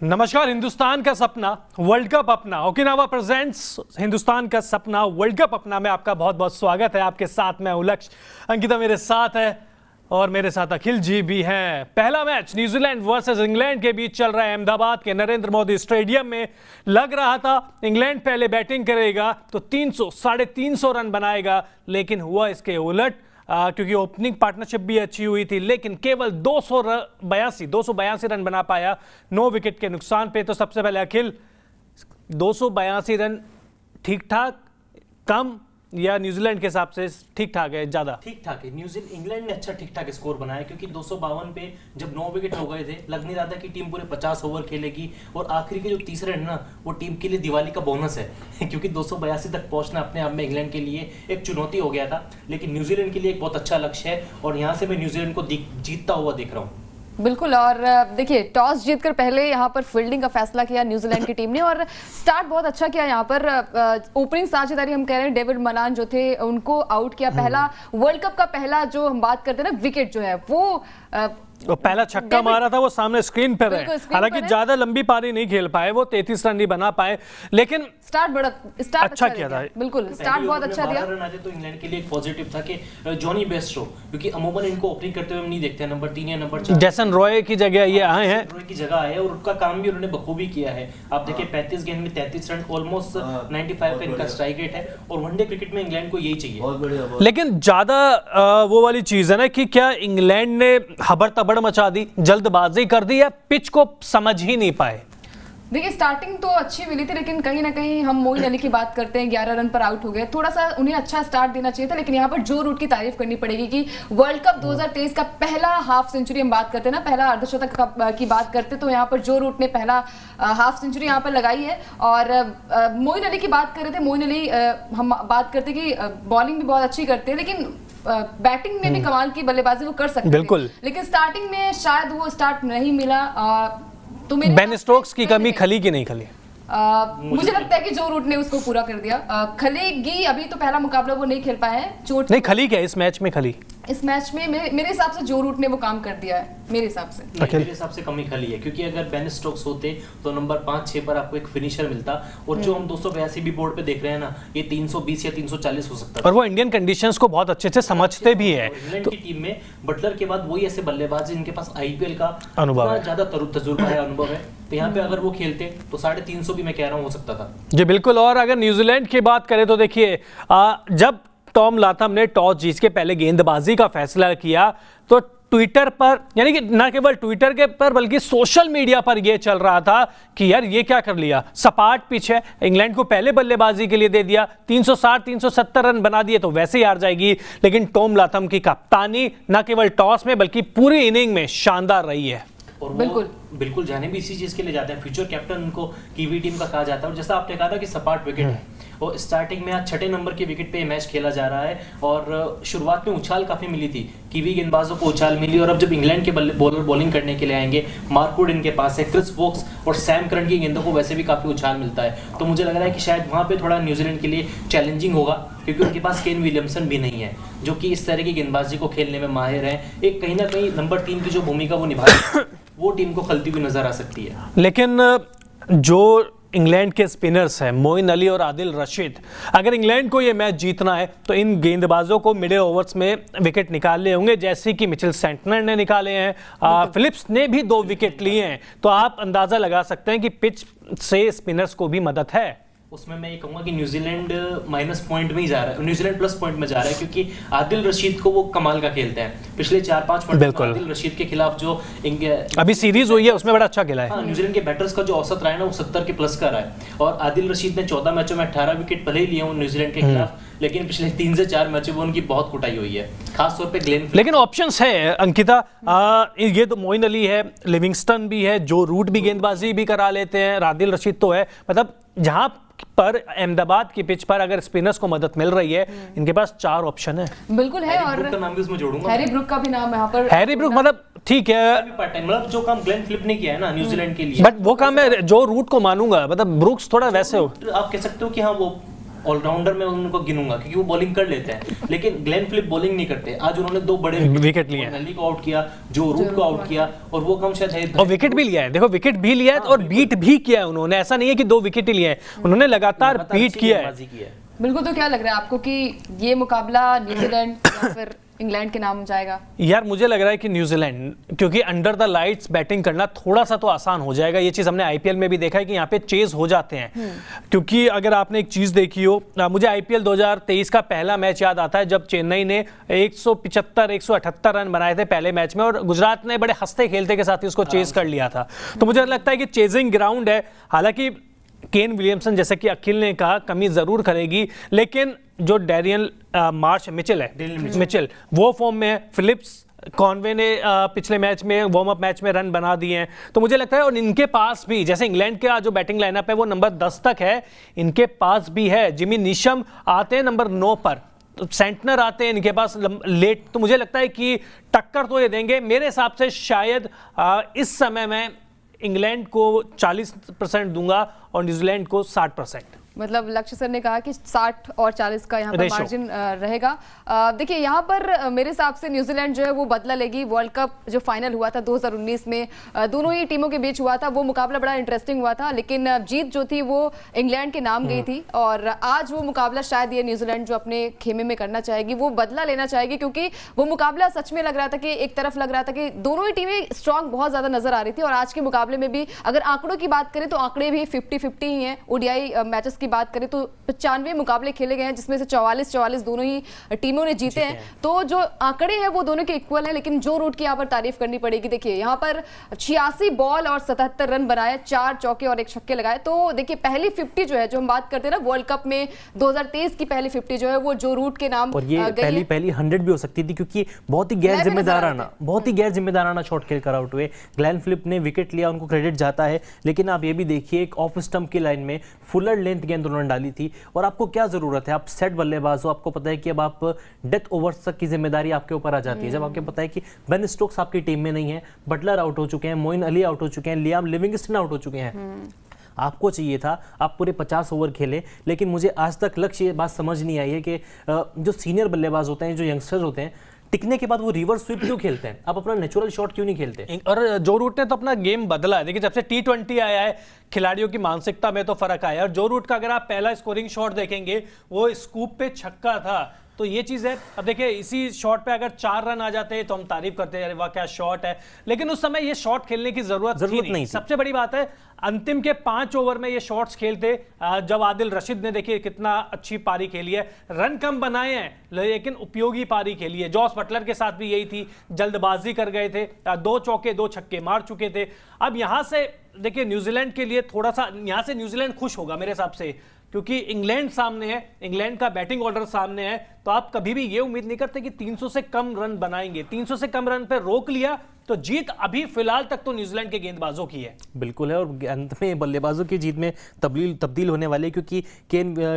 नमस्कार। हिंदुस्तान का सपना वर्ल्ड कप अपना, ओकिनावा प्रेजेंट्स हिंदुस्तान का सपना वर्ल्ड कप अपना में आपका बहुत बहुत स्वागत है। आपके साथ मैं लक्ष्य, अंकिता मेरे साथ है और मेरे साथ अखिल जी भी हैं। पहला मैच न्यूजीलैंड वर्सेस इंग्लैंड के बीच चल रहा है अहमदाबाद के नरेंद्र मोदी स्टेडियम में। लग रहा था इंग्लैंड पहले बैटिंग करेगा तो 300-350 रन बनाएगा, लेकिन हुआ इसके उलट। क्योंकि ओपनिंग पार्टनरशिप भी अच्छी हुई थी, लेकिन केवल 282 रन बना पाया 9 विकेट के नुकसान पे। तो सबसे पहले अखिल, 282 रन ठीक ठाक, कम या न्यूजीलैंड के हिसाब से ठीक ठाक है? ज्यादा ठीक ठाक है। इंग्लैंड ने अच्छा ठीक ठाक स्कोर बनाया, क्योंकि 252 पे जब 9 विकेट हो गए थे, लग नहीं रहा था कि टीम पूरे 50 ओवर खेलेगी। और आखिरी के जो तीसरे रन ना, वो टीम के लिए दिवाली का बोनस है क्योंकि 282 तक पहुंचना अपने आप में इंग्लैंड के लिए एक चुनौती हो गया था, लेकिन न्यूजीलैंड के लिए एक बहुत अच्छा लक्ष्य है और यहाँ से मैं न्यूजीलैंड को जीतता हुआ देख रहा हूँ। बिल्कुल। और देखिए, टॉस जीतकर पहले यहाँ पर फील्डिंग का फैसला किया न्यूजीलैंड की टीम ने और स्टार्ट बहुत अच्छा किया। यहाँ पर ओपनिंग साझेदारी हम कह रहे हैं, डेविड मलान जो थे उनको आउट किया। पहला वर्ल्ड कप का पहला जो हम बात करते हैं ना, विकेट जो है वो पहला छक्का मारा था, वो सामने स्क्रीन पर है। हालांकि ज्यादा लंबी पारी नहीं खेल पाए, वो 33 रन नहीं बना पाए, लेकिन स्टार्ट अच्छा किया था। बिल्कुल, स्टार्ट बहुत अच्छा दिया। रन आते तो इंग्लैंड के लिए एक पॉजिटिव था कि जॉनी बेस्टो, क्योंकि अमूमन इनको ओपनिंग करते हुए हम नहीं देखते हैं, नंबर 3 या नंबर 4 जैसन रॉय की जगह ये आए हैं। रॉय की जगह आए और उनका काम भी उन्होंने बखूबी किया है। आप देखिए 35 गेंद में 33 रन, ऑलमोस्ट 95 का इनका स्ट्राइक रेट है और वनडे क्रिकेट में इंग्लैंड को यही चाहिए। लेकिन ज्यादा वो वाली चीज है ना कि क्या इंग्लैंड ने हबड़ तबड़ मचा दी, जल्दबाजी कर दी, या पिच को समझ ही नहीं पाए? देखिए, स्टार्टिंग तो अच्छी मिली थी, लेकिन कहीं ना कहीं हम मोइन अली की बात करते हैं, 11 रन पर आउट हो गए। थोड़ा सा उन्हें अच्छा स्टार्ट देना चाहिए था, लेकिन यहाँ पर जो रूट की तारीफ करनी पड़ेगी कि वर्ल्ड कप 2023 का पहला हाफ सेंचुरी हम बात करते हैं ना, पहला अर्धशतक की बात करते, तो यहाँ पर जो रूट ने पहला हाफ सेंचुरी यहाँ पर लगाई है। और मोइन अली की बात कर रहे थे, मोइन अली हम बात करते कि बॉलिंग भी बहुत अच्छी करते हैं, लेकिन बैटिंग में भी कमाल की बल्लेबाजी वो कर सकते हैं, लेकिन स्टार्टिंग में शायद वो स्टार्ट नहीं मिला। तो बेन स्टोक्स की कमी खली कि नहीं खली? मुझे लगता है कि जो रूट ने उसको पूरा कर दिया। खलेगी, अभी तो पहला मुकाबला वो नहीं खेल पाए हैं, चोट नहीं खली क्या इस मैच में? खली इस मैच में मेरे हिसाब से जो रूट ने वो काम कर दिया है, मेरे हिसाब से। मेरे हिसाब से कमी खली है, क्योंकि अगर बेन स्टोक्स होते तो नंबर 5-6 पर आपको एक फिनिशर मिलता, और जो हम 282 भी बोर्ड पे देख रहे हैं ना, ये 320 या 340 हो सकता है। और वो इंडियन कंडीशंस को बहुत अच्छे से समझते भी है। इंग्लैंड की टीम में बटलर के बाद वही ऐसे बल्लेबाज जिनके पास आईपीएल का अनुभव है, ज्यादा तजुर्बा है, अनुभव है। तो यहाँ पे अगर वो खेलते तो 350 भी मैं कह रहा हूँ हो सकता था। जी बिल्कुल। और अगर न्यूजीलैंड की बात करें तो देखिए, जब टॉम लाथम ने टॉस जीत के पहले गेंदबाजी का फैसला किया तो ट्विटर पर, यानी कि न केवल ट्विटर के पर बल्कि सोशल मीडिया पर यह चल रहा था कि यार ये क्या कर लिया, सपाट पिच है, इंग्लैंड को पहले बल्लेबाजी के लिए दे दिया, 360-370 रन बना दिए तो वैसे ही हार जाएगी। लेकिन टॉम लाथम की कप्तानी न केवल टॉस में बल्कि पूरी इनिंग में शानदार रही है। और बिल्कुल जाने भी इसी चीज के लिए जाते हैं, फ्यूचर कैप्टन उनको कीवी टीम का कहा जाता है। और जैसा आपने कहा था कि सपाट विकेट है, और स्टार्टिंग में आज 6 नंबर के विकेट पे मैच खेला जा रहा है, और शुरुआत में उछाल काफी मिली थी, कीवी गेंदबाजों को उछाल मिली। और अब जब इंग्लैंड के बॉलर बॉलिंग करने के लिए आएंगे, मार्क वुड इनके पास है, क्रिस वोक्स और सैम करन की गेंदों को वैसे भी काफी उछाल मिलता है। तो मुझे लग रहा है कि शायद वहां पे थोड़ा न्यूजीलैंड के लिए चैलेंजिंग होगा, क्योंकि उनके पास केन विलियमसन भी नहीं है जो कि इस तरह की गेंदबाजी को खेलने में माहिर है। एक कहीं ना कहीं नंबर 3 की जो भूमिका वो निभा वो टीम को खलती हुई नजर आ सकती है। लेकिन जो इंग्लैंड के स्पिनर्स हैं मोइन अली और आदिल रशीद, अगर इंग्लैंड को ये मैच जीतना है तो इन गेंदबाजों को मिडिल ओवर्स में विकेट निकालने होंगे, जैसे कि मिचेल सेंटनर ने निकाले हैं, फिलिप्स ने भी 2 विकेट लिए हैं। तो आप अंदाजा लगा सकते हैं कि पिच से स्पिनर्स को भी मदद है। उसमें मैं ये कहूंगा कि न्यूजीलैंड माइनस पॉइंट में ही जा रहा है, न्यूजीलैंड प्लस पॉइंट में जा रहा है, क्योंकि आदिल रशीद को वो कमाल का खेलते हैं। पिछले 4-5 मिनट में आदिल रशीद के खिलाफ जो अभी सीरीज हुई है उसमें बड़ा अच्छा खेला है। हाँ, न्यूजीलैंड के बैटर्स का जो औसत रहा है ना, वो 70 के प्लस का रहा है। और आदिल रशीद ने 14 मैचों में 18 विकेट भले ही लिए हों न्यूजीलैंड के खिलाफ, लेकिन पिछले 3 से 4 मैचों में उनकी बहुत कुटाई हुई है, खासतौर पे ग्लेन। लेकिन ऑप्शंस है अंकिता, ये तो मोइन अली है, लिविंगस्टन भी है, जो रूट भी गेंदबाजी भी करा लेते हैं, आदिल रशीद तो है। मतलब जहां पर अहमदाबाद की पिच पर अगर स्पिनर्स को मदद मिल रही है, इनके पास 4 ऑप्शन है। बिल्कुल है। और का नाम भी उसमें जोड़ूंगा, हैरी ब्रूक का भी नाम यहाँ पर। हैरी ब्रूक मतलब ठीक है, मतलब जो काम ग्लेन फिलिप ने किया है ना न्यूजीलैंड के लिए, बट वो काम मैं जो रूट को मानूंगा, मतलब ब्रूक्स थोड़ा वैसे हो, आप कह सकते हो कि हाँ वो ऑलराउंडर में उनको गिनूंगा क्योंकि वो बॉलिंग कर लेते हैं, लेकिन ग्लेन फिलिप बॉलिंग नहीं करते। आज उन्होंने 2 बड़े विकेट लिए, मोइन अली को आउट किया, जो रूट को आउट किया, और वो कम शायद है, और विकेट भी लिया है। देखो विकेट भी लिया है और बीट भी किया है उन्होंने, ऐसा नहीं है कि 2 विकेट ही लिए हैं, उन्होंने लगातार बीट किया है। बिल्कुल। तो क्या लग रहा है आपको कि ये मुकाबला न्यूजीलैंड या फिर इंग्लैंड के नाम जाएगा? यार मुझे लग रहा है कि न्यूजीलैंड, क्योंकि अंडर द लाइट्स बैटिंग करना थोड़ा सा तो आसान हो जाएगा। ये चीज़ हमने आईपीएल में भी देखा है कि यहाँ पे चेज हो जाते हैं। क्योंकि अगर आपने एक चीज़ देखी हो, मुझे आईपीएल 2023 का पहला मैच याद आता है जब चेन्नई ने 175-178 रन बनाए थे पहले मैच में, और गुजरात ने बड़े हंसते खेलते के साथ ही उसको चेज कर लिया था। तो मुझे लगता है कि चेजिंग ग्राउंड है। हालांकि केन विलियमसन, जैसे कि अखिल ने कहा, कमी जरूर करेगी, लेकिन जो डैरियन मार्श मिचेल है, मिचेल वो फॉर्म में है। फिलिप्स, कॉनवे ने पिछले मैच में, वार्म अप मैच में रन बना दिए हैं। तो मुझे लगता है, और इनके पास भी, जैसे इंग्लैंड का जो बैटिंग लाइनअप है वो नंबर 10 तक है, इनके पास भी है। जिमी नीशम आते हैं नंबर 9 पर, तो सेंटनर आते हैं इनके पास लेट। तो मुझे लगता है कि टक्कर तो ये देंगे। मेरे हिसाब से शायद इस समय में इंग्लैंड को 40% दूंगा और न्यूजीलैंड को 60%। मतलब लक्ष्य सर ने कहा कि 60 और 40 का यहाँ पर मार्जिन रहेगा। देखिए यहाँ पर मेरे हिसाब से न्यूजीलैंड जो है वो बदला लेगी। वर्ल्ड कप जो फाइनल हुआ था 2019 में, दोनों ही टीमों के बीच हुआ था, वो मुकाबला बड़ा इंटरेस्टिंग हुआ था, लेकिन जीत जो थी वो इंग्लैंड के नाम गई थी। और आज वो मुकाबला शायद ये न्यूजीलैंड जो अपने खेमे में करना चाहेगी, वो बदला लेना चाहेगी, क्योंकि वो मुकाबला सच में लग रहा था कि एक तरफ लग रहा था कि दोनों ही टीमें स्ट्रांग बहुत ज्यादा नजर आ रही थी। और आज के मुकाबले में भी अगर आंकड़ों की बात करें तो आंकड़े भी 50-50 ही हैं। ओडीआई मैचेस की बात करें तो 95 मुकाबले खेले गए हैं, जिसमें से 44 दोनों ही टीमों ने जीते हैं। तो जो आंकड़े हैं वो दोनों के इक्वल हैं, लेकिन जो रूट की यहाँ पर तारीफ करनी पड़ेगी। देखिए यहाँ पर 86 बॉल और 77 रन बनाए, 4 चौके और 1 छक्के लगाए। तो देखिए पहली 50 जो है, जो हम बात करते हैं ना वर्ल्ड कप में 2023 की पहली 50 जो है वो जो रूट के नाम, और ये पहली 100 भी हो सकती थी, क्योंकि बहुत ही गैर जिम्मेदाराना शॉट खेल कर आउट हुए। ग्लेन फिलिप ने विकेट लिया, उनको क्रेडिट जाता है, लेकिन आप ये भी देखिए एक ऑफ स्टंप की लाइन में फुलर लेंथ गेंद उन्होंने डाली थी। और आपको क्या जरूरत है, आप सेट बल्लेबाज हो, आपको पता है कि अब आप डेथ ओवर्स तक की जिम्मेदारी आपके ऊपर आ जाती है। जब आपको पता है कि बेन स्टोक्स आपकी टीम में नहीं है, बटलर आउट हो चुके हैं, मोइन अली आउट हो चुके हैं, लियाम लिविंगस्टन आउट हो चुके हैं, आपको चाहिए था आप पूरे 50 ओवर खेले। लेकिन मुझे आज तक लक्ष्य ये बात समझ नहीं आई है कि जो सीनियर बल्लेबाज होते हैं, जो यंगस्टर्स होते हैं, टिकने के बाद वो रिवर्स स्वीप क्यों खेलते हैं? आप अपना नेचुरल शॉट क्यों नहीं खेलते? और जो रूट ने तो अपना गेम बदला है। देखिए जब से T20 आया है, खिलाड़ियों की मानसिकता में तो फर्क आया। और जो रूट का अगर आप पहला स्कोरिंग शॉट देखेंगे, वो स्कूप पे छक्का था। तो ये चीज़ है। अब देखिए इसी शॉट पे अगर 4 रन आ जाते तो हम तारीफ करते हैं, अरे वाह क्या शॉट है, लेकिन उस समय ये शॉट खेलने की जरूरत नहीं थी। सबसे बड़ी बात है अंतिम के 5 ओवर में ये शॉट्स खेलते, जब आदिल रशीद ने देखिए कितना अच्छी पारी खेली है, रन कम बनाए हैं लेकिन उपयोगी पारी खेली है। जॉस बटलर के साथ भी यही थी, जल्दबाजी कर गए थे, 2 चौके 2 छक्के मार चुके थे। अब यहां से देखिए न्यूजीलैंड के लिए थोड़ा सा, यहां से न्यूजीलैंड खुश होगा मेरे हिसाब से, क्योंकि इंग्लैंड सामने है, इंग्लैंड का बैटिंग ऑर्डर सामने है। तो आप कभी भी ये उम्मीद नहीं करते कि 300 से कम रन बनाएंगे। 300 से कम रन पे रोक लिया तो जीत अभी फिलहाल तक तो न्यूजीलैंड के गेंदबाजों की है। बिल्कुल है, और अंत में बल्लेबाजों की जीत में तब्दील होने वाली है, क्योंकि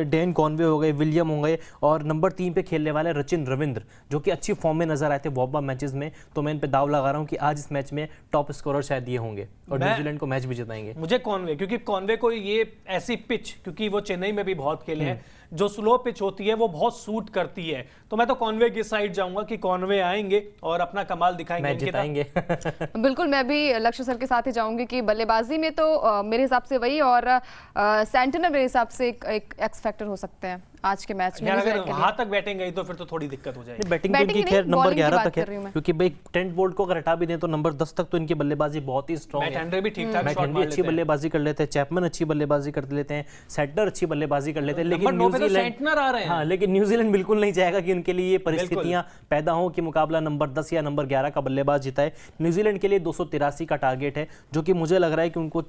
डेन कॉनवे हो गए, विलियम हो गए, और नंबर 3 पे खेलने वाले रचिन रविंद्र, जो कि अच्छी फॉर्म में नजर आए थे वार्म अप मैचेस में। तो मैं इन पे दाव लगा रहा हूं कि आज इस मैच में टॉप स्कोरर शायद ये होंगे और न्यूजीलैंड को मैच भी जिताएंगे। मुझे कॉनवे, क्योंकि कॉनवे को ये ऐसी पिच, क्योंकि वो चेन्नई में भी बहुत खेले हैं, जो स्लो पिच होती है वो बहुत सूट करती है। तो मैं तो कॉनवे की साइड जाऊंगा कि कॉनवे आएंगे और अपना कमाल दिखाएंगे, मैच जिताएंगे। बिल्कुल, मैं भी लक्ष्य सर के साथ ही जाऊंगी कि बल्लेबाजी में तो मेरे हिसाब से वही, और सेंटनर मेरे हिसाब से एक एक्स फैक्टर हो सकते हैं आज के मैच में। अगर वहां तक बैटिंग गई तो फिर तो थोड़ी दिक्कत हो जाएगी। बैटिंग तो इनकी खैर नंबर 11 तक है, क्योंकि भाई ट्रेंट बोल्ट को अगर हटा भी दें तो नंबर 10 तक तो इनकी बल्लेबाजी बहुत ही स्ट्रांग है। मैट हेनरी भी ठीक-ठाक शॉट मार अच्छी बल्लेबाजी कर लेते हैं, चैपमैन अच्छी बल्लेबाजी कर लेते हैं, सेटनर अच्छी बल्लेबाजी कर लेते हैं, लेकिन न्यूजीलैंड आ रहे हैं। हाँ, लेकिन न्यूजीलैंड बिल्कुल नहीं चाहेगा कि उनके लिए ये परिस्थितियां पैदा हो कि मुकाबला नंबर 10 या नंबर 11 का बल्लेबाज जिताए। न्यूजीलैंड के लिए 283 का टारगेट है, जो कि मुझे लग रहा है कि उनको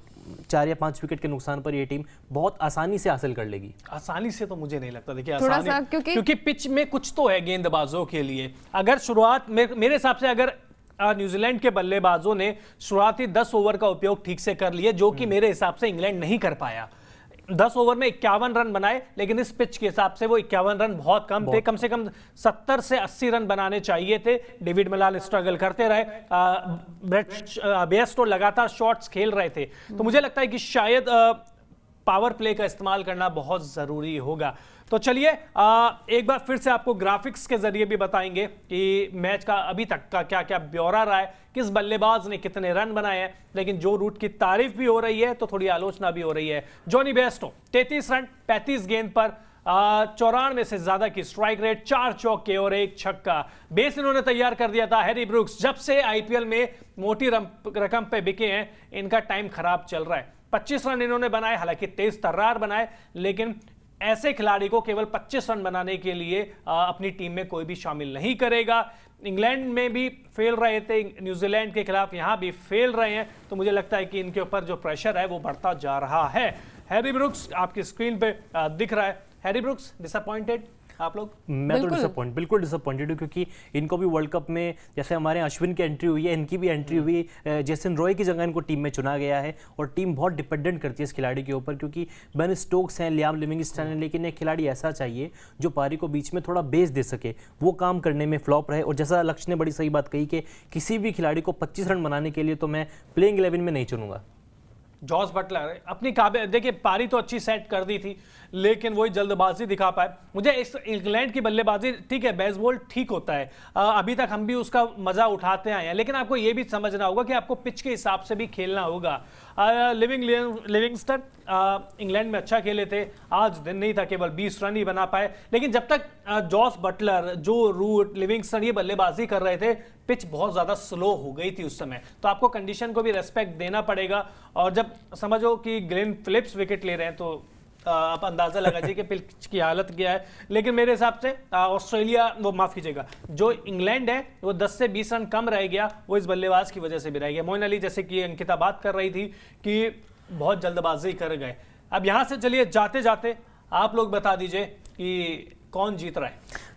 4 या 5 विकेट के नुकसान पर ये टीम बहुत आसानी से हासिल कर लेगी। आसानी से तो मुझे नहीं लगता। देखिए आसानी, क्योंकि पिच में कुछ तो है गेंदबाजों के लिए। अगर शुरुआत मेरे हिसाब से अगर न्यूजीलैंड के बल्लेबाजों ने शुरुआती 10 ओवर का उपयोग ठीक से कर लिए, जो कि मेरे हिसाब से इंग्लैंड नहीं कर पाया। 10 ओवर में 51 रन बनाए, लेकिन इस पिच के हिसाब से वो 51 रन बहुत कम थे। कम से कम 70 से 80 रन बनाने चाहिए थे। डेविड मिलान स्ट्रगल करते रहे, ब्रेट बेस्टो लगातार शॉट्स खेल रहे थे। तो मुझे लगता है कि शायद पावर प्ले का इस्तेमाल करना बहुत ज़रूरी होगा। तो चलिए एक बार फिर से आपको ग्राफिक्स के जरिए भी बताएंगे कि मैच का अभी तक का क्या क्या ब्यौरा रहा है, किस बल्लेबाज ने कितने रन बनाए हैं। लेकिन जो रूट की तारीफ भी हो रही है तो थोड़ी आलोचना भी हो रही है। जॉनी बेयरस्टो 33 रन 35 गेंद पर 94 से ज्यादा की स्ट्राइक रेट, 4 चौके और 1 छक्का। बेस इन्होंने तैयार कर दिया था। हैरी ब्रुक्स जब से आईपीएल में मोटी रकम पे बिके हैं, इनका टाइम खराब चल रहा है। 25 रन इन्होंने बनाए, हालांकि तेज तर्रार बनाए, लेकिन ऐसे खिलाड़ी को केवल 25 रन बनाने के लिए अपनी टीम में कोई भी शामिल नहीं करेगा। इंग्लैंड में भी फेल रहे थे, न्यूजीलैंड के खिलाफ यहां भी फेल रहे हैं, तो मुझे लगता है कि इनके ऊपर जो प्रेशर है वो बढ़ता जा रहा है। हैरी ब्रुक्स आपकी स्क्रीन पे दिख रहा है। हैरी ब्रुक्स डिसअपॉइंटेड आप लोग? मैं तो बिल्कुल डिसअपॉइंटेड हूँ, क्योंकि इनको भी वर्ल्ड कप में जैसे हमारे अश्विन की एंट्री हुई है, इनकी भी एंट्री हुई, जेसन रॉय की जगह इनको टीम में चुना गया है। और टीम बहुत डिपेंडेंट करती है इस खिलाड़ी के ऊपर, क्योंकि बेन स्टोक्स हैं, लियाम लिविंगस्टन है, लेकिन एक खिलाड़ी ऐसा चाहिए जो पारी को बीच में थोड़ा बेस दे सके। वो काम करने में फ्लॉप रहे। और जैसा लक्ष्य ने बड़ी सही बात कही कि किसी भी खिलाड़ी को 25 रन बनाने के लिए तो मैं प्लेइंग 11 में नहीं चुनूंगा। जॉस बटलर अपनी देखिए पारी तो अच्छी सेट कर दी थी, लेकिन वही जल्दबाजी दिखा पाए। मुझे इस इंग्लैंड की बल्लेबाजी, ठीक है बेसबॉल ठीक होता है, अभी तक हम भी उसका मजा उठाते आए हैं, लेकिन आपको यह भी समझना होगा कि आपको पिच के हिसाब से भी खेलना होगा। लिविंगस्टन इंग्लैंड में अच्छा खेले थे, आज दिन नहीं था, केवल 20 रन ही बना पाए। लेकिन जब तक जॉस बटलर, जो रूट, लिविंगस्टन ये बल्लेबाजी कर रहे थे, पिच बहुत ज्यादा स्लो हो गई थी उस समय, तो आपको कंडीशन को भी रेस्पेक्ट देना पड़ेगा। और जब समझो कि ग्लेन फिलिप्स विकेट ले रहे हैं तो आप अंदाजा लगाइए कि पिच की हालत क्या है। लेकिन मेरे हिसाब से ऑस्ट्रेलिया, वो माफ कीजिएगा, जो इंग्लैंड है वो 10 से 20 रन कम रह गया, वो इस बल्लेबाज की वजह से भी रह गया। मोइन अली, जैसे कि अंकिता बात कर रही थी कि बहुत जल्दबाजी कर गए। अब यहां से चलिए जाते जाते आप लोग बता दीजिए कि कौन जीत रहा है।